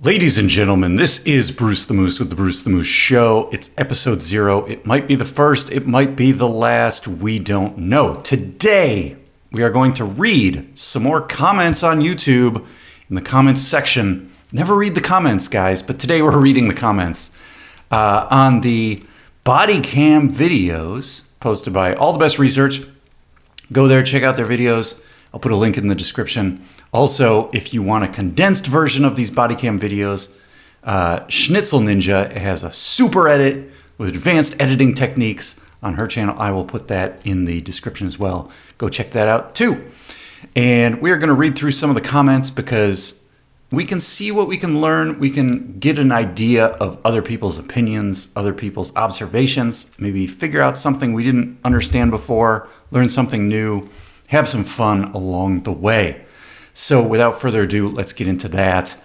Ladies and gentlemen, this is Bruce the Moose with the Bruce the Moose Show. It's episode 0. It might be the first, it might be the last, we don't know. Today, we are going to read some more comments on YouTube in the comments section. Never read the comments, guys, but today we're reading the comments on the body cam videos posted by All the Best Research. Go there, check out their videos. I'll put a link in the description. Also, if you want a condensed version of these body cam videos, Schnitzel Ninja has a super edit with advanced editing techniques on her channel. I will put that in the description as well. Go check that out too. And we are going to read through some of the comments because we can see what we can learn. We can get an idea of other people's opinions, other people's observations, maybe figure out something we didn't understand before, learn something new, have some fun along the way. So without further ado, let's get into that.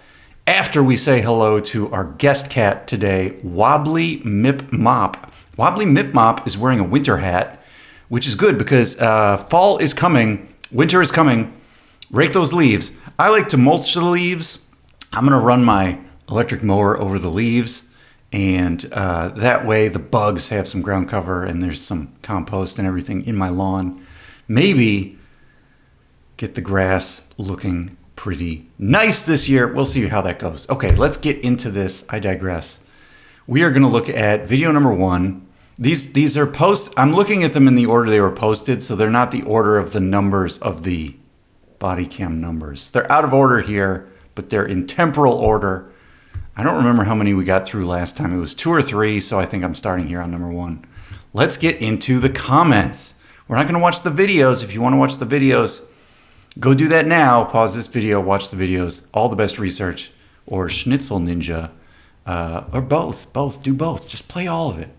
After we say hello to our guest cat today, Wobbly Mip Mop. Wobbly Mip Mop is wearing a winter hat, which is good because fall is coming, winter is coming. Rake those leaves. I like to mulch the leaves. I'm going to run my electric mower over the leaves, and that way the bugs have some ground cover and there's some compost and everything in my lawn. Maybe get the grass looking pretty nice this year. We'll see how that goes. Okay, let's get into this. I digress. We are going to look at video number 1. These are posts. I'm looking at them in the order they were posted, so they're not the order of the numbers of the body cam numbers. They're out of order here, but they're in temporal order. I don't remember how many we got through last time. It was 2 or 3, so I think I'm starting here on number 1. Let's get into the comments. We're not going to watch the videos. If you want to watch the videos, go do that now. Pause this video, watch the videos. All the Best Research or Schnitzel Ninja, or both. Do both. Just play all of it.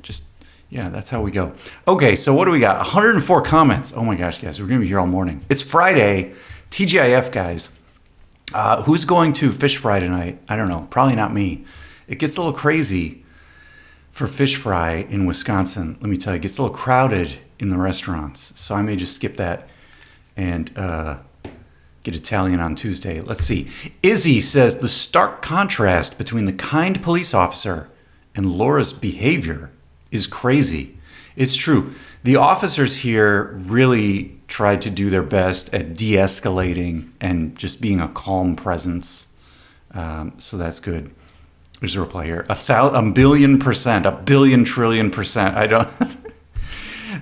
Yeah, that's how we go. Okay, so what do we got? 104 comments. Oh my gosh, guys, we're going to be here all morning. It's Friday. TGIF, guys. Who's going to fish fry tonight? I don't know. Probably not me. It gets a little crazy for fish fry in Wisconsin. Let me tell you, it gets a little crowded in the restaurants. So I may just skip that and get Italian on Tuesday. Let's see. Izzy says the stark contrast between the kind police officer and Laura's behavior is crazy. It's true. The officers here really tried to do their best at de-escalating and just being a calm presence. So that's good. There's a reply here. 1,000,000,000%, 1,000,000,000,000,000,000%. I don't...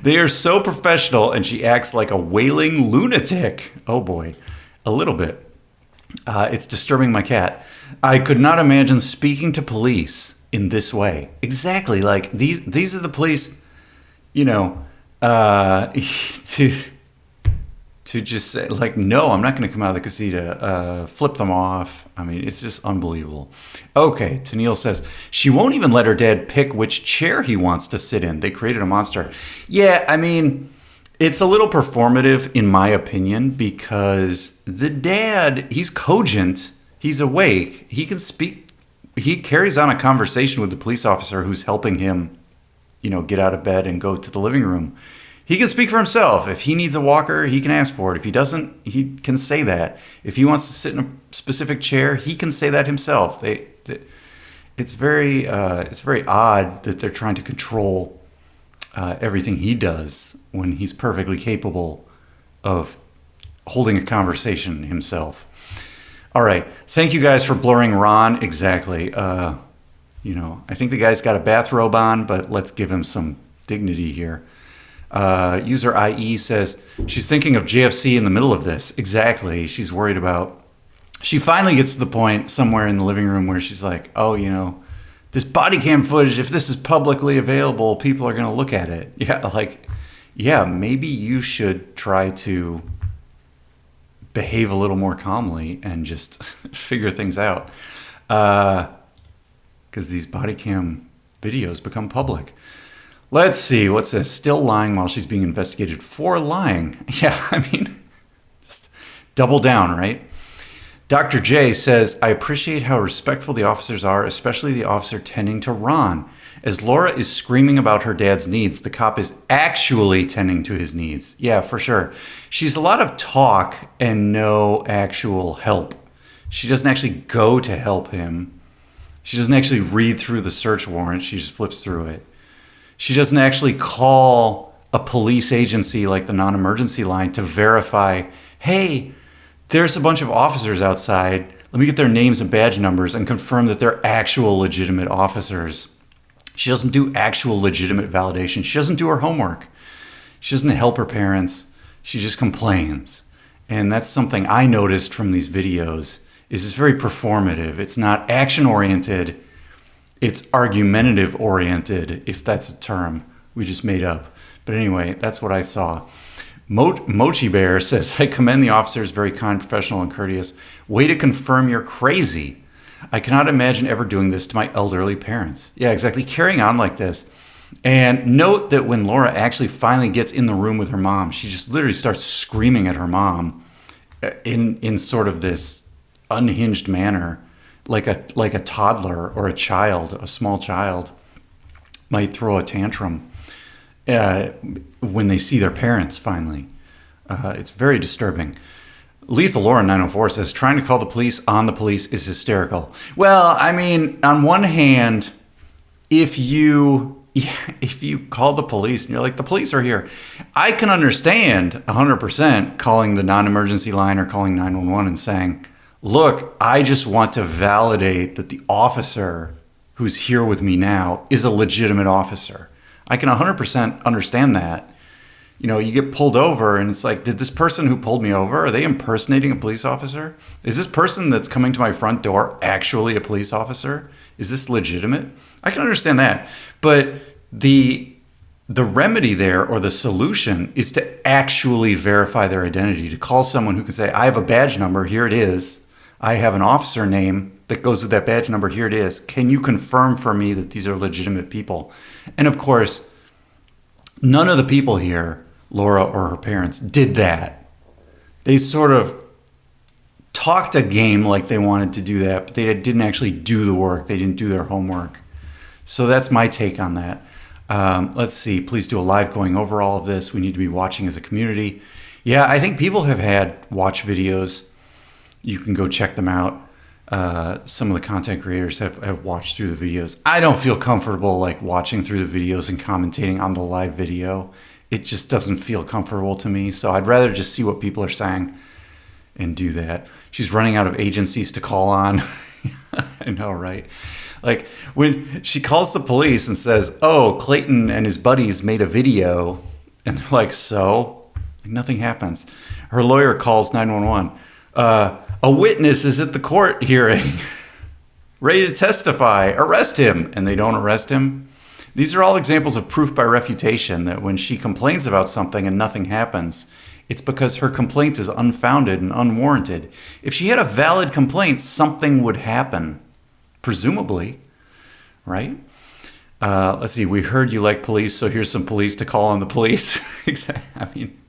They are so professional, and she acts like a wailing lunatic. Oh boy, a little bit. It's disturbing my cat. I could not imagine speaking to police in this way. Exactly, like these are the police, you know, to just say, like, no, I'm not going to come out of the casita, flip them off. I mean, it's just unbelievable. Okay, Tennille says, she won't even let her dad pick which chair he wants to sit in. They created a monster. Yeah, I mean, it's a little performative, in my opinion, because the dad, he's cogent, he's awake, he can speak, he carries on a conversation with the police officer who's helping him, you know, get out of bed and go to the living room. He can speak for himself. If he needs a walker, he can ask for it. If he doesn't, he can say that. If he wants to sit in a specific chair, he can say that himself. It's very odd that they're trying to control everything he does when he's perfectly capable of holding a conversation himself. All right. Thank you guys for blurring Ron. Exactly. You know, I think the guy's got a bathrobe on, but let's give him some dignity here. User IE says she's thinking of JFC in the middle of this. Exactly. She's worried about, she finally gets to the point somewhere in the living room where she's like, oh, you know, this body cam footage, if this is publicly available, people are going to look at it. Yeah. Like, yeah, maybe you should try to behave a little more calmly and just figure things out. 'Cause these body cam videos become public. Let's see, what's this? Still lying while she's being investigated for lying. Yeah, I mean, just double down, right? Dr. J says, I appreciate how respectful the officers are, especially the officer tending to Ron. As Laura is screaming about her dad's needs, the cop is actually tending to his needs. Yeah, for sure. She's a lot of talk and no actual help. She doesn't actually go to help him. She doesn't actually read through the search warrant. She just flips through it. She doesn't actually call a police agency like the non-emergency line to verify, hey, there's a bunch of officers outside. Let me get their names and badge numbers and confirm that they're actual legitimate officers. She doesn't do actual legitimate validation. She doesn't do her homework. She doesn't help her parents. She just complains. And that's something I noticed from these videos, is it's very performative. It's not action-oriented. It's argumentative-oriented, if that's a term we just made up. But anyway, that's what I saw. Mochi Bear says, I commend the officers, very kind, professional, and courteous. Way to confirm you're crazy. I cannot imagine ever doing this to my elderly parents. Yeah, exactly. Carrying on like this. And note that when Laura actually finally gets in the room with her mom, she just literally starts screaming at her mom in sort of this unhinged manner, like a toddler or a child, a small child might throw a tantrum when they see their parents finally. It's very disturbing. Lethal Laura 904 says, trying to call the police on the police is hysterical. Well, I mean, on one hand, if you call the police and you're like, the police are here, I can understand 100% calling the non-emergency line or calling 911 and saying, look, I just want to validate that the officer who's here with me now is a legitimate officer. I can 100% understand that. You know, you get pulled over and it's like, did this person who pulled me over, are they impersonating a police officer? Is this person that's coming to my front door actually a police officer? Is this legitimate? I can understand that. But the remedy there, or the solution, is to actually verify their identity, to call someone who can say, I have a badge number, here it is. I have an officer name that goes with that badge number, here it is. Can you confirm for me that these are legitimate people? And of course, none of the people here, Laura or her parents, did that. They sort of talked a game like they wanted to do that, but they didn't actually do the work. They didn't do their homework. So that's my take on that. Let's see. Please do a live going over all of this. We need to be watching as a community. Yeah, I think people have had watch videos. You can go check them out. Some of the content creators have watched through the videos. I don't feel comfortable like watching through the videos and commentating on the live video. It just doesn't feel comfortable to me. So I'd rather just see what people are saying and do that. She's running out of agencies to call on. I know, right? Like when she calls the police and says, oh, Clayton and his buddies made a video, and they're like, so? Nothing happens. Her lawyer calls 911. A witness is at the court hearing, ready to testify. Arrest him. And they don't arrest him. These are all examples of proof by refutation, that when she complains about something and nothing happens, it's because her complaint is unfounded and unwarranted. If she had a valid complaint, something would happen, presumably, right? Let's see. We heard you like police, so here's some police to call on the police. I mean,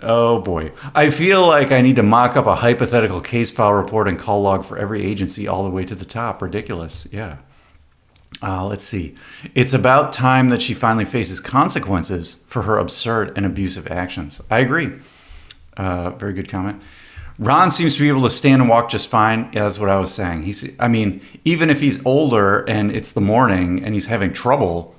oh boy. I feel like I need to mock up a hypothetical case file report and call log for every agency all the way to the top. Ridiculous. Yeah. Let's see. It's about time that she finally faces consequences for her absurd and abusive actions. I agree. Very good comment. Ron seems to be able to stand and walk just fine. Yeah, that's what I was saying. Even if he's older and it's the morning and he's having trouble,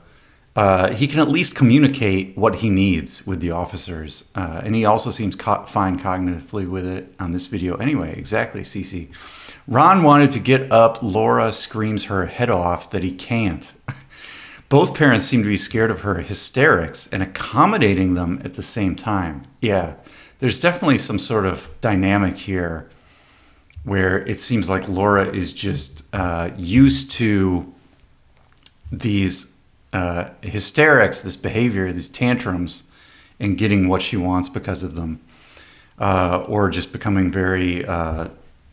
he can at least communicate what he needs with the officers. And he also seems fine cognitively with it on this video. Anyway, exactly, Cece. Ron wanted to get up. Laura screams her head off that he can't. Both parents seem to be scared of her hysterics and accommodating them at the same time. Yeah, there's definitely some sort of dynamic here where it seems like Laura is just used to these hysterics, this behavior, these tantrums, and getting what she wants because of them, or just becoming very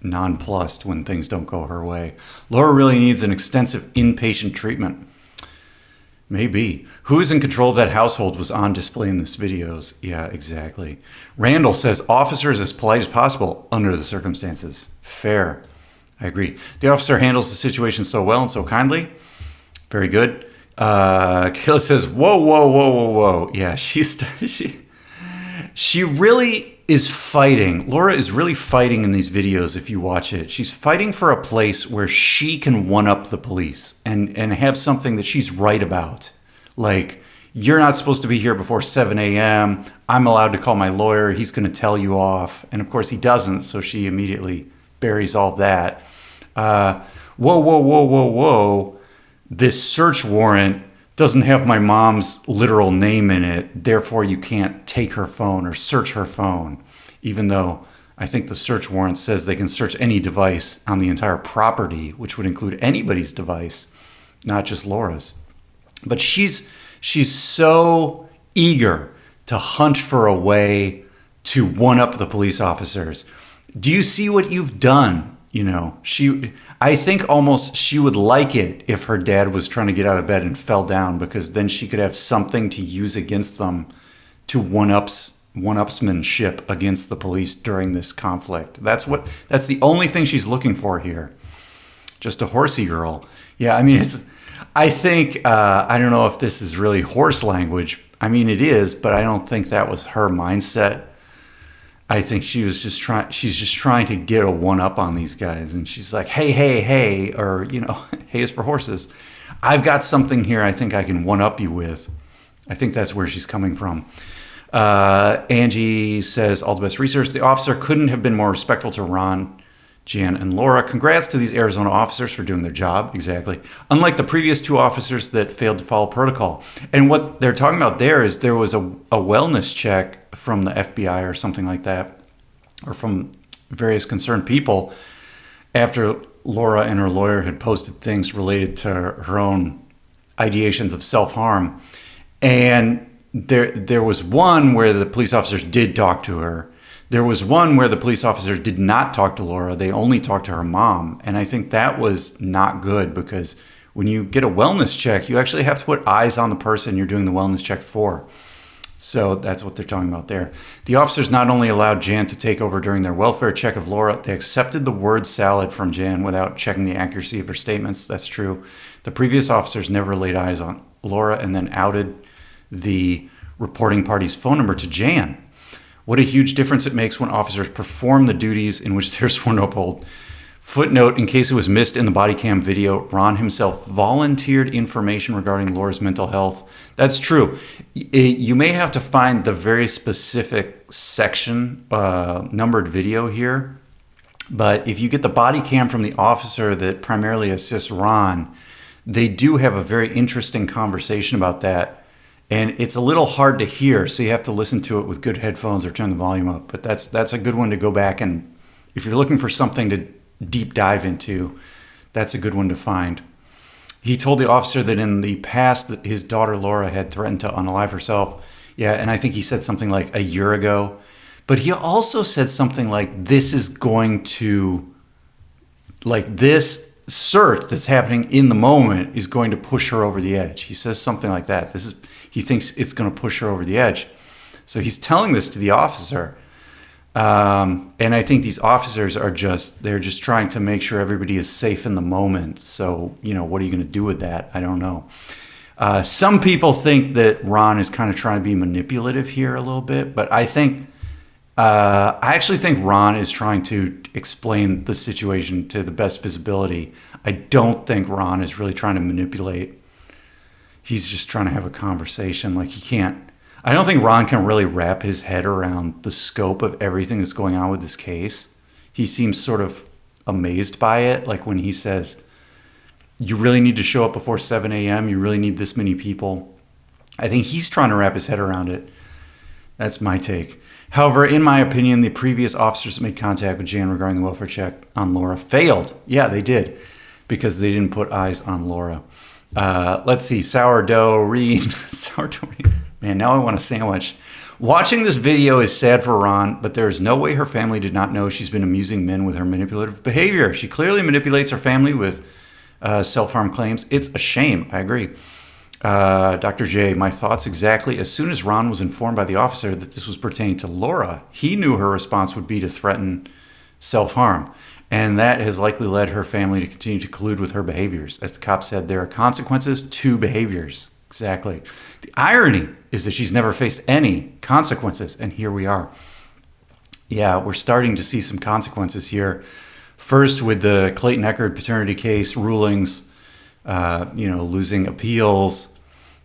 nonplussed when things don't go her way. Laura really needs an extensive inpatient treatment. Maybe. Who's in control of that household was on display in this videos. Yeah, exactly. Randall says, officers as polite as possible under the circumstances. Fair. I agree. The officer handles the situation so well and so kindly. Very good. Kayla says, whoa, whoa, whoa, whoa, whoa. Yeah, she really is fighting. Laura is really fighting in these videos if you watch it. She's fighting for a place where she can one-up the police and have something that she's right about. Like, you're not supposed to be here before 7 a.m. I'm allowed to call my lawyer. He's going to tell you off. And of course he doesn't, so she immediately buries all of that. Whoa. This search warrant doesn't have my mom's literal name in it. Therefore, you can't take her phone or search her phone, even though I think the search warrant says they can search any device on the entire property, which would include anybody's device, not just Laura's. But she's so eager to hunt for a way to one-up the police officers. Do you see what you've done? You know, I think almost she would like it if her dad was trying to get out of bed and fell down, because then she could have something to use against them to one-upsmanship against the police during this conflict. That's the only thing she's looking for here. Just a horsey girl. Yeah, I mean, I think, I don't know if this is really horse language. I mean, it is, but I don't think that was her mindset. I think she's just trying to get a one-up on these guys. And she's like, hey, or, you know, hey is for horses. I've got something here I think I can one-up you with. I think that's where she's coming from. Angie says, all the best research. The officer couldn't have been more respectful to Ron, Jan, and Laura. Congrats to these Arizona officers for doing their job. Exactly. Unlike the previous two officers that failed to follow protocol. And what they're talking about there is there was a wellness check from the FBI or something like that, or from various concerned people, after Laura and her lawyer had posted things related to her own ideations of self-harm. And there was one where the police officers did talk to her. There was one where the police officers did not talk to Laura. They only talked to her mom. And I think that was not good, because when you get a wellness check, you actually have to put eyes on the person you're doing the wellness check for. So that's what they're talking about there. The officers not only allowed Jan to take over during their welfare check of Laura, they accepted the word salad from Jan without checking the accuracy of her statements. That's true. The previous officers never laid eyes on Laura and then outed the reporting party's phone number to Jan. What a huge difference it makes when officers perform the duties in which they're sworn to uphold. Footnote, in case it was missed in the body cam video, Ron himself volunteered information regarding Laura's mental health. That's true. You may have to find the very specific section, numbered video here. But if you get the body cam from the officer that primarily assists Ron, they do have a very interesting conversation about that. And it's a little hard to hear, so you have to listen to it with good headphones or turn the volume up. But that's a good one to go back, and if you're looking for something to deep dive into, that's a good one to find. He told the officer that in the past that his daughter Laura had threatened to unalive herself. Yeah, and I think he said something like a year ago. But he also said something like, this search that's happening in the moment is going to push her over the edge. He says something like that. He thinks it's going to push her over the edge. So he's telling this to the officer. And I think these officers they're just trying to make sure everybody is safe in the moment. So, you know, what are you going to do with that? I don't know. Some people think that Ron is kind of trying to be manipulative here a little bit, but I actually think Ron is trying to explain the situation to the best visibility. I don't think Ron is really trying to manipulate. He's just trying to have a conversation. I don't think Ron can really wrap his head around the scope of everything that's going on with this case. He seems sort of amazed by it. Like when he says, you really need to show up before 7 a.m. You really need this many people. I think he's trying to wrap his head around it. That's my take. However, in my opinion, the previous officers that made contact with Jan regarding the welfare check on Laura failed. Yeah, they did, because they didn't put eyes on Laura. Let's see. Sourdough Reed. Man, now I want a sandwich. Watching this video is sad for Ron, but there is no way her family did not know she's been amusing men with her manipulative behavior. She clearly manipulates her family with self-harm claims. It's a shame. I agree. Dr. J, my thoughts exactly. As soon as Ron was informed by the officer that this was pertaining to Laura, he knew her response would be to threaten self-harm. And that has likely led her family to continue to collude with her behaviors. As the cop said, there are consequences to behaviors. Exactly. The irony is that she's never faced any consequences, and here we are. yeah, we're starting to see some consequences here. First, with the Clayton Echard paternity case rulings, losing appeals.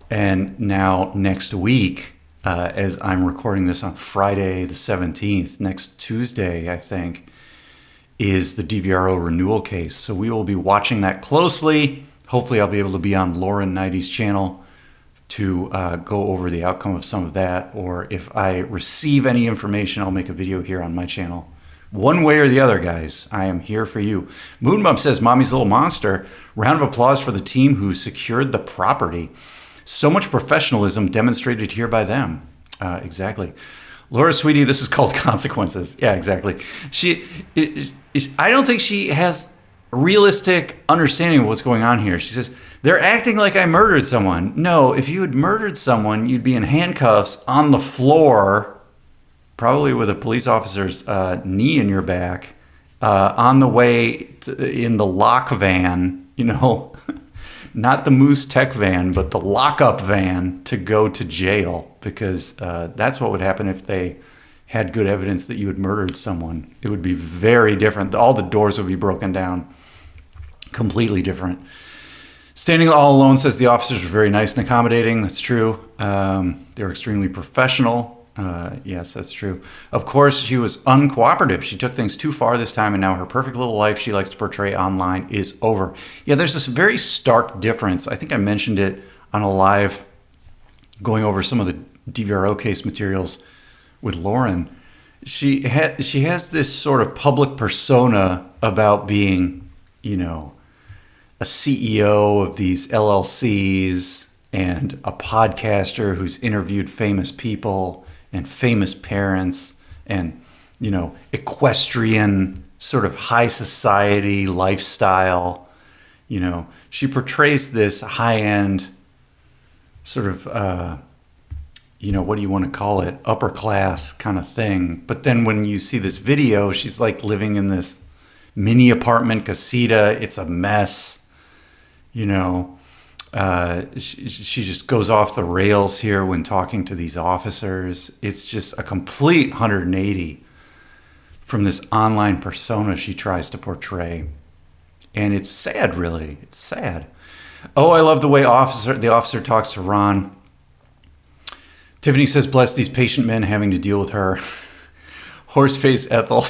And now next week, as I'm recording this on Friday the 17th, next Tuesday, I think, is the DVRO renewal case. So we will be watching that closely. Hopefully I'll be able to be on Lauren Knighty's channel to go over the outcome of some of that. Or if I receive any information, I'll make a video here on my channel. One way or the other, guys, I am here for you. Moonbump says, Mommy's Little Monster. Round of applause for the team who secured the property. So much professionalism demonstrated here by them. Exactly. Laura Sweetie, this is called consequences. Yeah, exactly. I don't think she has a realistic understanding of what's going on here. She says, they're acting like I murdered someone. No, if you had murdered someone, you'd be in handcuffs on the floor, probably with a police officer's knee in your back, on the way in the lock van, not the Moose Tech van, but the lockup van to go to jail, because that's what would happen if they had good evidence that you had murdered someone. It would be very different. All the doors would be broken down. Completely different. Standing All Alone says the officers were very nice and accommodating. That's true. They were extremely professional. Yes, that's true. Of course, she was uncooperative. She took things too far this time, and now her perfect little life she likes to portray online is over. Yeah, there's this very stark difference. I think I mentioned it on a live going over some of the DVRO case materials with Lauren. She has this sort of public persona about being, a CEO of these LLCs and a podcaster who's interviewed famous people and famous parents and, equestrian sort of high society lifestyle. She portrays this high-end sort of, what do you want to call it? Upper class kind of thing. But then when you see this video, she's like living in this mini apartment casita. It's a mess. She just goes off the rails here when talking to these officers. It's just a complete 180 from this online persona she tries to portray. And it's sad, really. It's sad. Oh, I love the way the officer talks to Ron. Tiffany says, bless these patient men having to deal with her. Horseface Ethel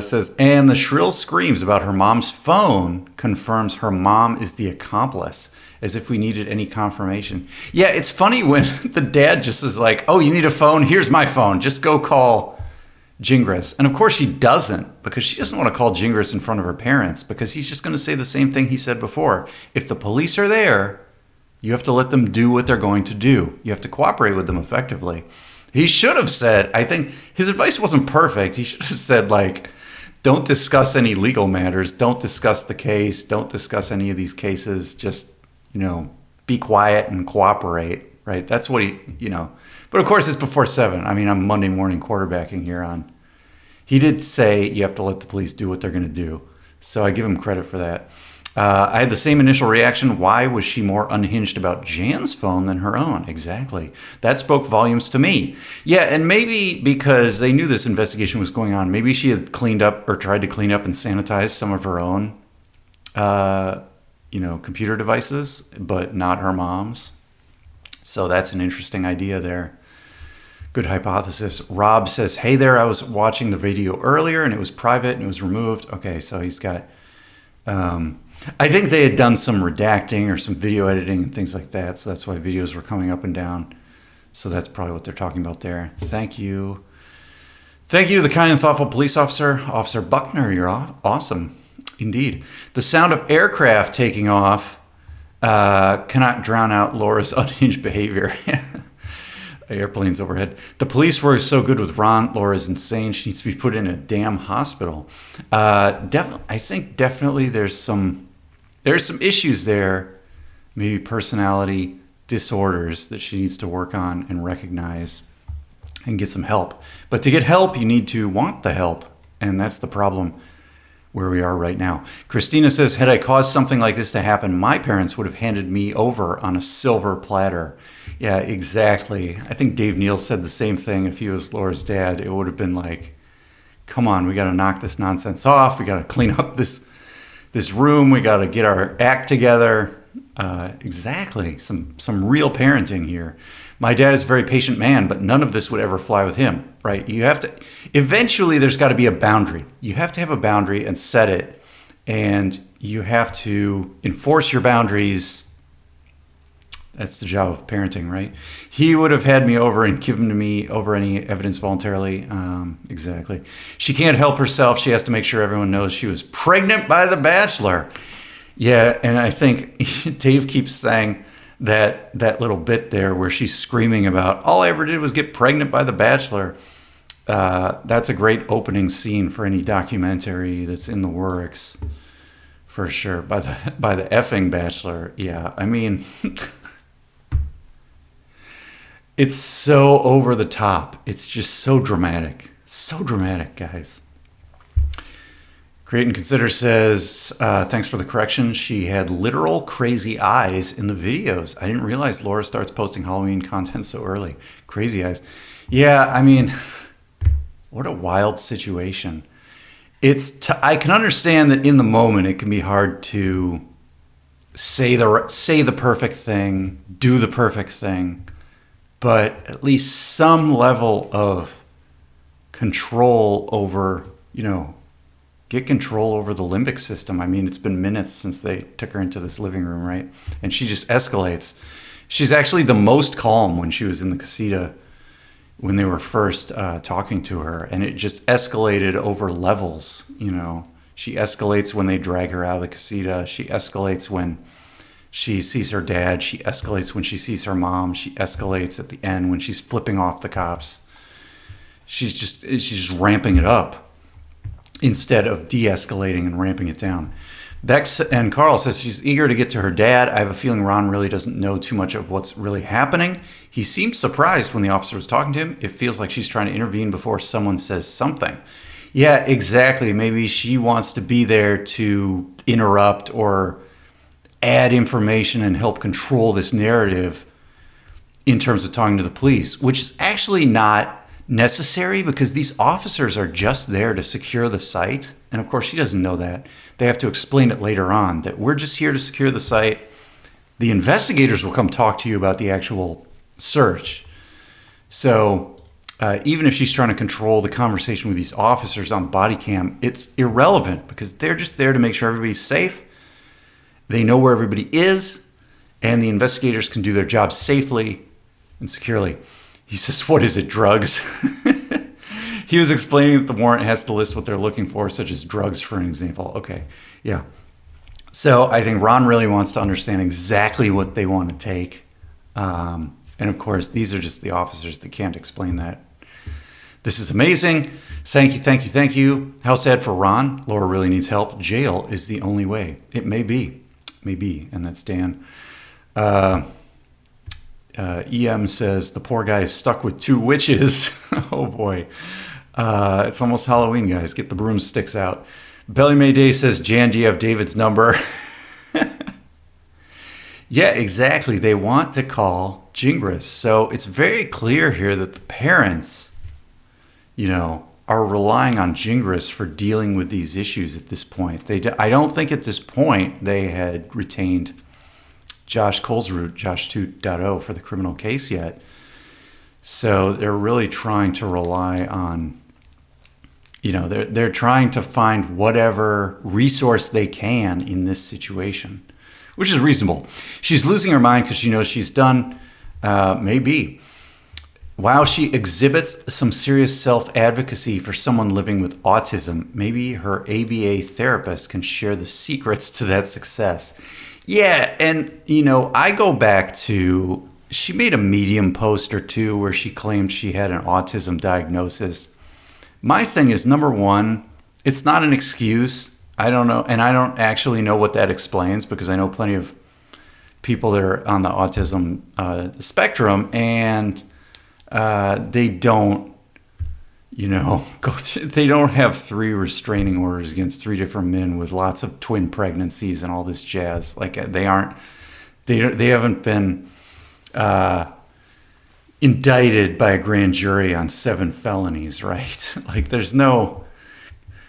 says, and the shrill screams about her mom's phone confirms her mom is the accomplice, as if we needed any confirmation. Yeah, it's funny when the dad just is like, oh, you need a phone? Here's my phone. Just go call Gingras. And of course she doesn't, because she doesn't want to call Gingras in front of her parents, because he's just going to say the same thing he said before. If the police are there, you have to let them do what they're going to do. You have to cooperate with them effectively. He should have said, I think his advice wasn't perfect. He should have said, don't discuss any legal matters. Don't discuss the case. Don't discuss any of these cases. Just, be quiet and cooperate, right? That's what But of course, it's before 7. I mean, I'm Monday morning quarterbacking here on. He did say you have to let the police do what they're going to do. So I give him credit for that. I had the same initial reaction. Why was she more unhinged about Jan's phone than her own? Exactly. That spoke volumes to me. Yeah, and maybe because they knew this investigation was going on, maybe she had cleaned up or tried to clean up and sanitize some of her own, computer devices, but not her mom's. So that's an interesting idea there. Good hypothesis. Rob says, hey there, I was watching the video earlier and it was private and it was removed. Okay, so he's got... I think they had done some redacting or some video editing and things like that. So that's why videos were coming up and down. So that's probably what they're talking about there. Thank you. Thank you to the kind and thoughtful police officer, Officer Buckner. You're awesome. Indeed. The sound of aircraft taking off cannot drown out Laura's unhinged behavior. Airplanes overhead. The police were so good with Ron. Laura's insane. She needs to be put in a damn hospital. I think definitely there's some issues there, maybe personality disorders that she needs to work on and recognize and get some help. But to get help, you need to want the help. And that's the problem where we are right now. Christina says, had I caused something like this to happen, my parents would have handed me over on a silver platter. Yeah, exactly. I think Dave Neal said the same thing. If he was Laura's dad, it would have been like, come on, we got to knock this nonsense off. We got to clean up this room. We got to get our act together. Exactly. Some real parenting here. My dad is a very patient man, but none of this would ever fly with him, right? You have to, eventually there's got to be a boundary. You have to have a boundary and set it, and you have to enforce your boundaries. That's the job of parenting, right? He would have had me over and given to me over any evidence voluntarily. Exactly. She can't help herself. She has to make sure everyone knows she was pregnant by the Bachelor. Yeah, and I think Dave keeps saying that little bit there where she's screaming about, all I ever did was get pregnant by the Bachelor. That's a great opening scene for any documentary that's in the works, for sure. By the effing Bachelor. Yeah, I mean, it's so over the top. It's just so dramatic. So dramatic, guys. Create and Consider says, thanks for the correction. She had literal crazy eyes in the videos. I didn't realize Laura starts posting Halloween content so early. Crazy eyes. Yeah, I mean, what a wild situation. I can understand that in the moment it can be hard to say the perfect thing, do the perfect thing, but at least some level of control over, get control over the limbic system. I mean, it's been minutes since they took her into this living room, right? And she just escalates. She's actually the most calm when she was in the casita when they were first talking to her. And it just escalated over levels, She escalates when they drag her out of the casita. She escalates when she sees her dad. She escalates when she sees her mom. She escalates at the end when she's flipping off the cops. She's just ramping it up instead of de-escalating and ramping it down. Bex and Carl says she's eager to get to her dad. I have a feeling Ron really doesn't know too much of what's really happening. He seemed surprised when the officer was talking to him. It feels like she's trying to intervene before someone says something. Yeah, exactly. Maybe she wants to be there to interrupt or add information and help control this narrative in terms of talking to the police, which is actually not necessary because these officers are just there to secure the site. And of course, she doesn't know that. They have to explain it later on that we're just here to secure the site. The investigators will come talk to you about the actual search. So even if she's trying to control the conversation with these officers on body cam, it's irrelevant because they're just there to make sure everybody's safe. They know where everybody is, and the investigators can do their job safely and securely. He says, what is it, drugs? He was explaining that the warrant has to list what they're looking for, such as drugs, for an example. Okay, yeah. So I think Ron really wants to understand exactly what they want to take. And of course, these are just the officers that can't explain that. This is amazing. Thank you, thank you, thank you. How sad for Ron. Laura really needs help. Jail is the only way. It may be. Maybe. And that's Dan. EM says, the poor guy is stuck with two witches. Oh boy. It's almost Halloween, guys. Get the broomsticks out. Belly May Day says, Jan, do you have David's number? Yeah, exactly. They want to call Gingras. So it's very clear here that the parents, are relying on Gingras for dealing with these issues at this point. I don't think at this point they had retained Josh Colesroot, Josh 2.0 for the criminal case yet. So they're really trying to rely on, they're trying to find whatever resource they can in this situation, which is reasonable. She's losing her mind because she knows she's done, maybe. While she exhibits some serious self-advocacy for someone living with autism, maybe her ABA therapist can share the secrets to that success. Yeah, and, I go back to, she made a Medium post or two where she claimed she had an autism diagnosis. My thing is, number one, it's not an excuse. I don't know, and I don't actually know what that explains because I know plenty of people that are on the autism spectrum, and they don't they don't have 3 restraining orders against 3 different men with lots of twin pregnancies and all this jazz. Like they haven't been indicted by a grand jury on 7 felonies, right? Like there's no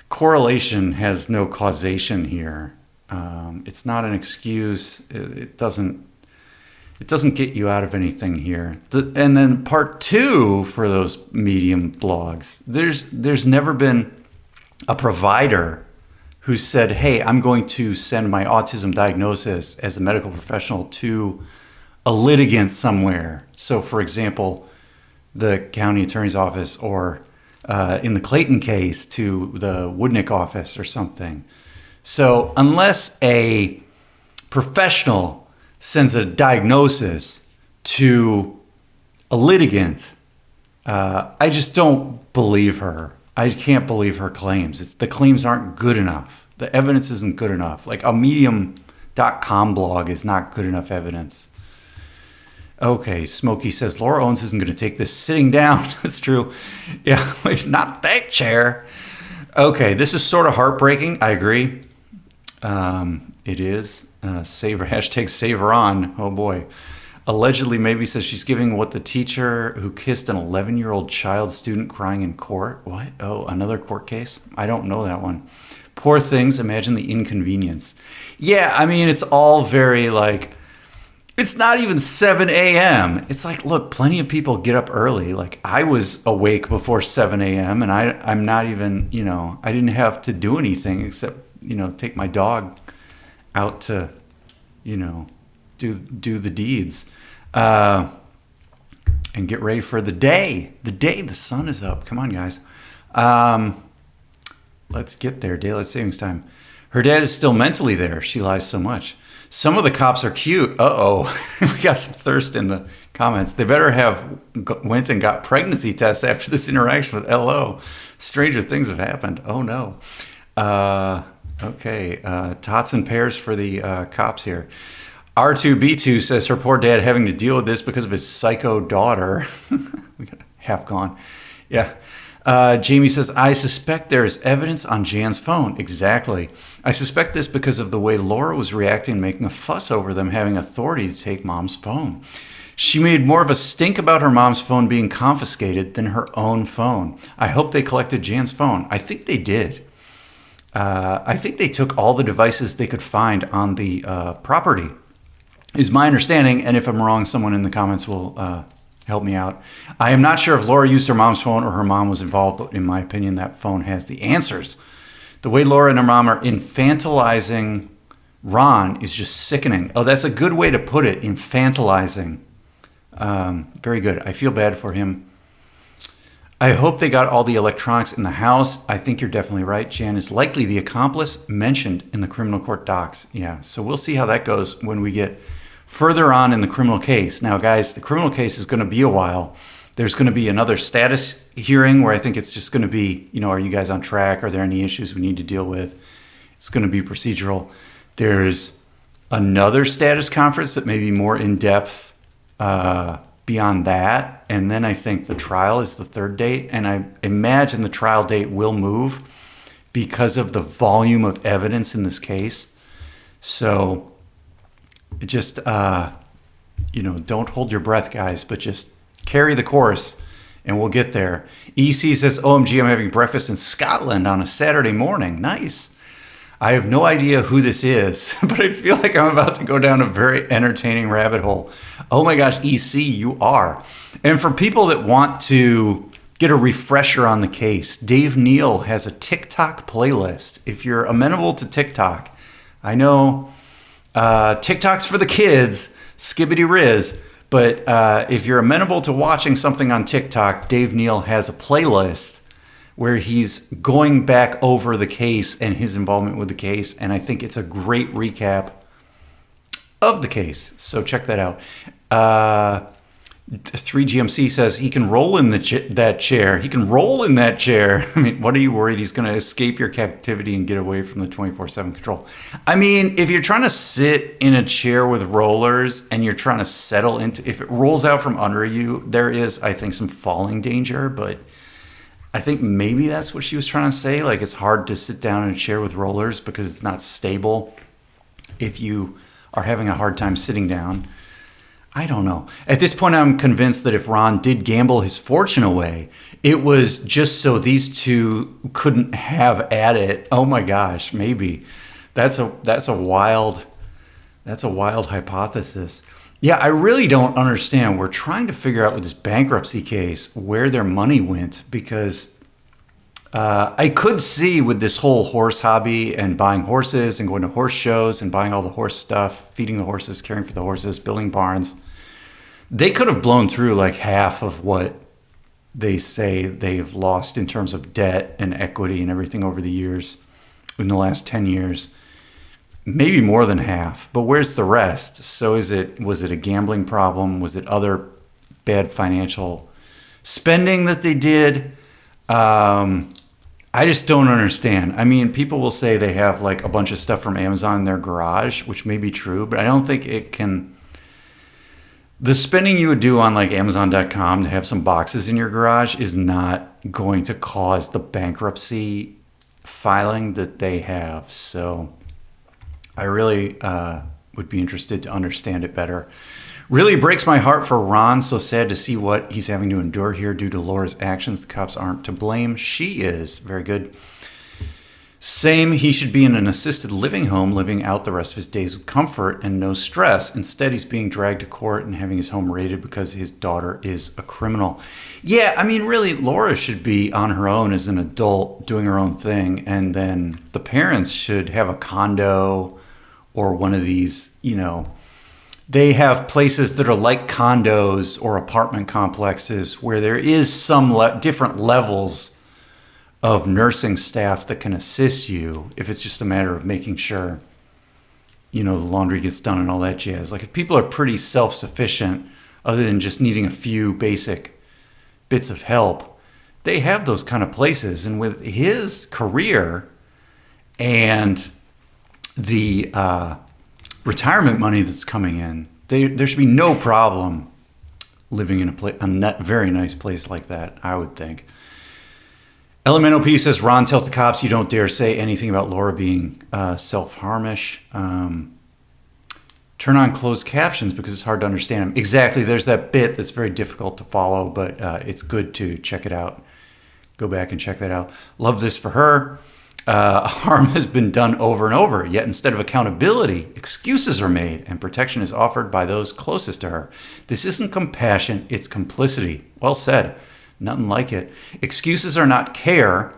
correlation, has no causation here. It's not an excuse. It doesn't get you out of anything here. And then part 2 for those Medium blogs, there's never been a provider who said, hey, I'm going to send my autism diagnosis as a medical professional to a litigant somewhere. So for example, the county attorney's office, or in the Clayton case to the Woodnick office or something. So unless a professional sends a diagnosis to a litigant, I just don't believe her. I can't believe her claims. The claims aren't good enough. The evidence isn't good enough. Like a Medium.com blog is not good enough evidence. Okay, Smokey says, Laura Owens isn't going to take this sitting down. That's true. Yeah, wait, not that chair. Okay, this is sort of heartbreaking. I agree. It is. Hashtag save her on. Oh boy. Allegedly, maybe says she's giving what the teacher who kissed an 11-year-old child student crying in court. What? Oh, another court case? I don't know that one. Poor things. Imagine the inconvenience. Yeah, I mean, it's all very like, it's not even 7 a.m. It's like, look, plenty of people get up early. Like I was awake before 7 a.m. and I'm not even, I didn't have to do anything except, take my dog out to, do the deeds, and get ready for the day. The sun is up. Come on, guys. Let's get there. Daylight savings time. Her dad is still mentally there. She lies so much. Some of the cops are cute. Uh-oh. We got some thirst in the comments. They better have went and got pregnancy tests after this interaction with LO. Stranger things have happened. Oh, no. Okay. Tots and pears for the cops here. R2B2 says her poor dad having to deal with this because of his psycho daughter. We got half gone. Yeah. Jamie says, I suspect there is evidence on Jan's phone. Exactly. I suspect this because of the way Laura was reacting, making a fuss over them having authority to take mom's phone. She made more of a stink about her mom's phone being confiscated than her own phone. I hope they collected Jan's phone. I think they did. I think they took all the devices they could find on the property, is my understanding. And if I'm wrong, someone in the comments will help me out. I am not sure if Laura used her mom's phone or her mom was involved, but in my opinion, that phone has the answers. The way Laura and her mom are infantilizing Ron is just sickening. Oh, that's a good way to put it, infantilizing. Very good. I feel bad for him. I hope they got all the electronics in the house. I think you're definitely right. Jan is likely the accomplice mentioned in the criminal court docs. Yeah, so we'll see how that goes when we get further on in the criminal case. Now, guys, the criminal case is going to be a while. There's going to be another status hearing where I think it's just going to be, are you guys on track? Are there any issues we need to deal with? It's going to be procedural. There's another status conference that may be more in-depth beyond that. And then I think the trial is the third date. And I imagine the trial date will move because of the volume of evidence in this case. So just, don't hold your breath, guys, but just carry the course and we'll get there. EC says, OMG, I'm having breakfast in Scotland on a Saturday morning. Nice. I have no idea who this is, but I feel like I'm about to go down a very entertaining rabbit hole. Oh my gosh, EC, you are. And for people that want to get a refresher on the case, Dave Neal has a TikTok playlist. If you're amenable to TikTok, I know TikTok's for the kids, skibbity riz. But if you're amenable to watching something on TikTok, Dave Neal has a playlist where he's going back over the case and his involvement with the case. And I think it's a great recap of the case. So check that out. 3GMC says he can roll in that chair. He can roll in that chair. I mean, what are you worried? He's going to escape your captivity and get away from the 24/7 control. I mean, if you're trying to sit in a chair with rollers and you're trying to settle into, if it rolls out from under you, there is, I think, some falling danger. But I think maybe that's what she was trying to say. Like, it's hard to sit down in a chair with rollers because it's not stable if you are having a hard time sitting down. I don't know. At this point, I'm convinced that if Ron did gamble his fortune away, it was just so these two couldn't have at it. Oh my gosh, maybe. That's a wild hypothesis. Yeah, I really don't understand. We're trying to figure out with this bankruptcy case where their money went, because I could see with this whole horse hobby and buying horses and going to horse shows and buying all the horse stuff, feeding the horses, caring for the horses, building barns, they could have blown through like half of what they say they've lost in terms of debt and equity and everything over the years, in the last 10 years. Maybe more than half, but where's the rest? So was it a gambling problem? Was it other bad financial spending that they did? I just don't understand. I mean, people will say they have like a bunch of stuff from Amazon in their garage, which may be true, but I don't think it can. The spending you would do on like Amazon.com to have some boxes in your garage is not going to cause the bankruptcy filing that they have. So I really would be interested to understand it better. Really breaks my heart for Ron. So sad to see what he's having to endure here due to Laura's actions. The cops aren't to blame. She is. Very good. Same, he should be in an assisted living home, living out the rest of his days with comfort and no stress. Instead, he's being dragged to court and having his home raided because his daughter is a criminal. Yeah, I mean, really, Laura should be on her own as an adult doing her own thing. And then the parents should have a condo or one of these, they have places that are like condos or apartment complexes where there is some different levels of nursing staff that can assist you if it's just a matter of making sure, the laundry gets done and all that jazz. Like if people are pretty self-sufficient, other than just needing a few basic bits of help, they have those kind of places. And with his career and the retirement money that's coming in, there should be no problem living in a very nice place like that, I would think. LMNOP says, Ron tells the cops you don't dare say anything about Laura being self-harmish. Turn on closed captions because it's hard to understand them. Exactly. There's that bit that's very difficult to follow, but it's good to check it out. Go back and check that out. Love this for her. Harm has been done over and over, yet instead of accountability, excuses are made and protection is offered by those closest to her. This isn't compassion, it's complicity. Well said. Nothing like it. Excuses are not care.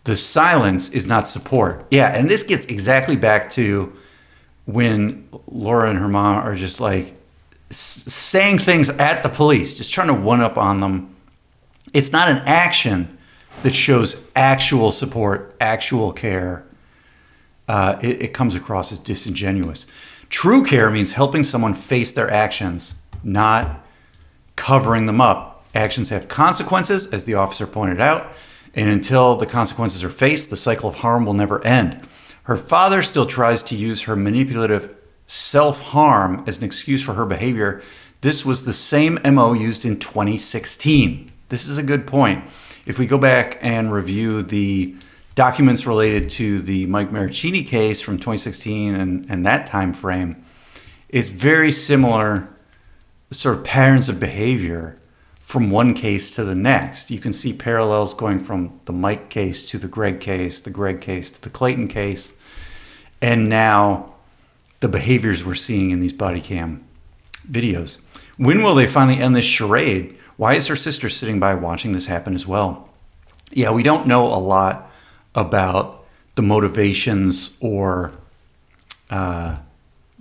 The silence is not support. Yeah, and this gets exactly back to when Laura and her mom are just like saying things at the police, just trying to one-up on them. It's not an action that shows actual support, actual care. It comes across as disingenuous. True care means helping someone face their actions, not covering them up. Actions have consequences, as the officer pointed out, and until the consequences are faced, the cycle of harm will never end. Her father still tries to use her manipulative self-harm as an excuse for her behavior. This was the same MO used in 2016. This is a good point. If we go back and review the documents related to the Mike Maricini case from 2016 and that time frame, it's very similar sort of patterns of behavior from one case to the next. You can see parallels going from the Mike case to the Greg case to the Clayton case, and now the behaviors we're seeing in these body cam videos. When will they finally end this charade? Why is her sister sitting by watching this happen as well? Yeah, we don't know a lot about the motivations or the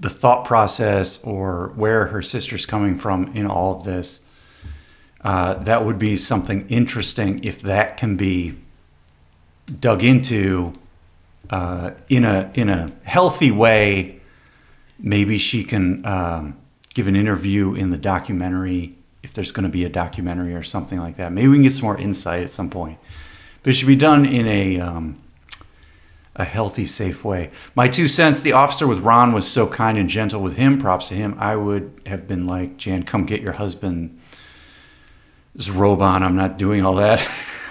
thought process or where her sister's coming from in all of this. That would be something interesting if that can be dug into in a healthy way. Maybe she can give an interview in the documentary, if there's going to be a documentary or something like that. Maybe we can get some more insight at some point. But it should be done in a healthy, safe way. My 2 cents, the officer with Ron was so kind and gentle with him. Props to him. I would have been like, Jan, come get your husband. This robe on, I'm not doing all that.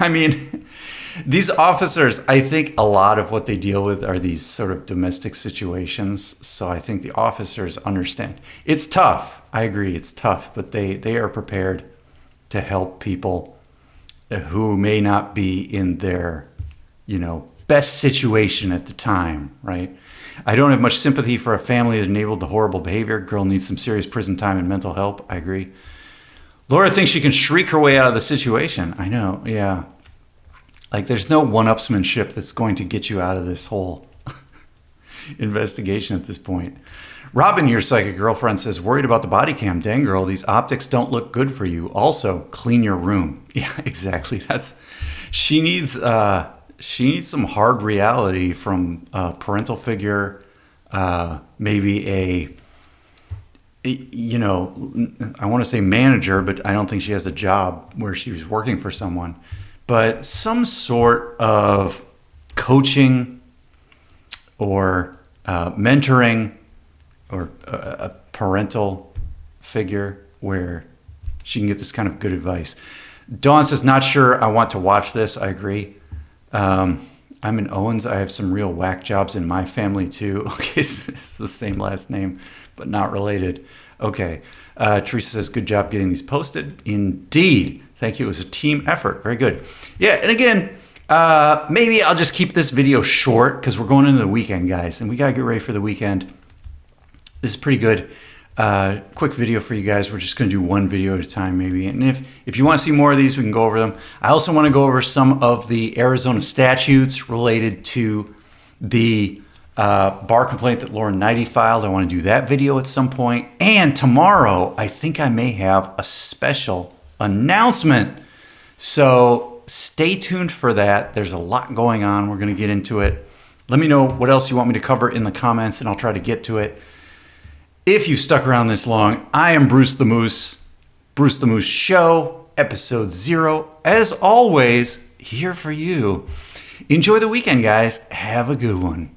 I mean, these officers, I think a lot of what they deal with are these sort of domestic situations. So I think the officers understand. It's tough. I agree, it's tough, but they are prepared to help people who may not be in their, best situation at the time, right? I don't have much sympathy for a family that enabled the horrible behavior. Girl needs some serious prison time and mental help. I agree. Laura thinks she can shriek her way out of the situation. I know, yeah. Like, there's no one-upsmanship that's going to get you out of this whole investigation at this point. Robin, your psychic girlfriend, says, worried about the body cam. Dang, girl, these optics don't look good for you. Also, clean your room. Yeah, exactly. She needs some hard reality from a parental figure, maybe I want to say manager, but I don't think she has a job where she was working for someone. But some sort of coaching or mentoring or a parental figure where she can get this kind of good advice. Dawn says, not sure I want to watch this. I agree. I'm in Owens. I have some real whack jobs in my family too. Okay, it's the same last name, but not related. Okay. Teresa says, good job getting these posted. Indeed. Thank you. It was a team effort. Very good. Yeah. And again, maybe I'll just keep this video short because we're going into the weekend, guys, and we got to get ready for the weekend. This is pretty good. Quick video for you guys. We're just going to do one video at a time maybe. And if you want to see more of these, we can go over them. I also want to go over some of the Arizona statutes related to the bar complaint that Lauren Knighty filed. I want to do that video at some point. And tomorrow, I think I may have a special announcement. So stay tuned for that. There's a lot going on. We're going to get into it. Let me know what else you want me to cover in the comments, and I'll try to get to it. If you stuck around this long, I am Bruce the Moose. Bruce the Moose Show, episode 0. As always, here for you. Enjoy the weekend, guys. Have a good one.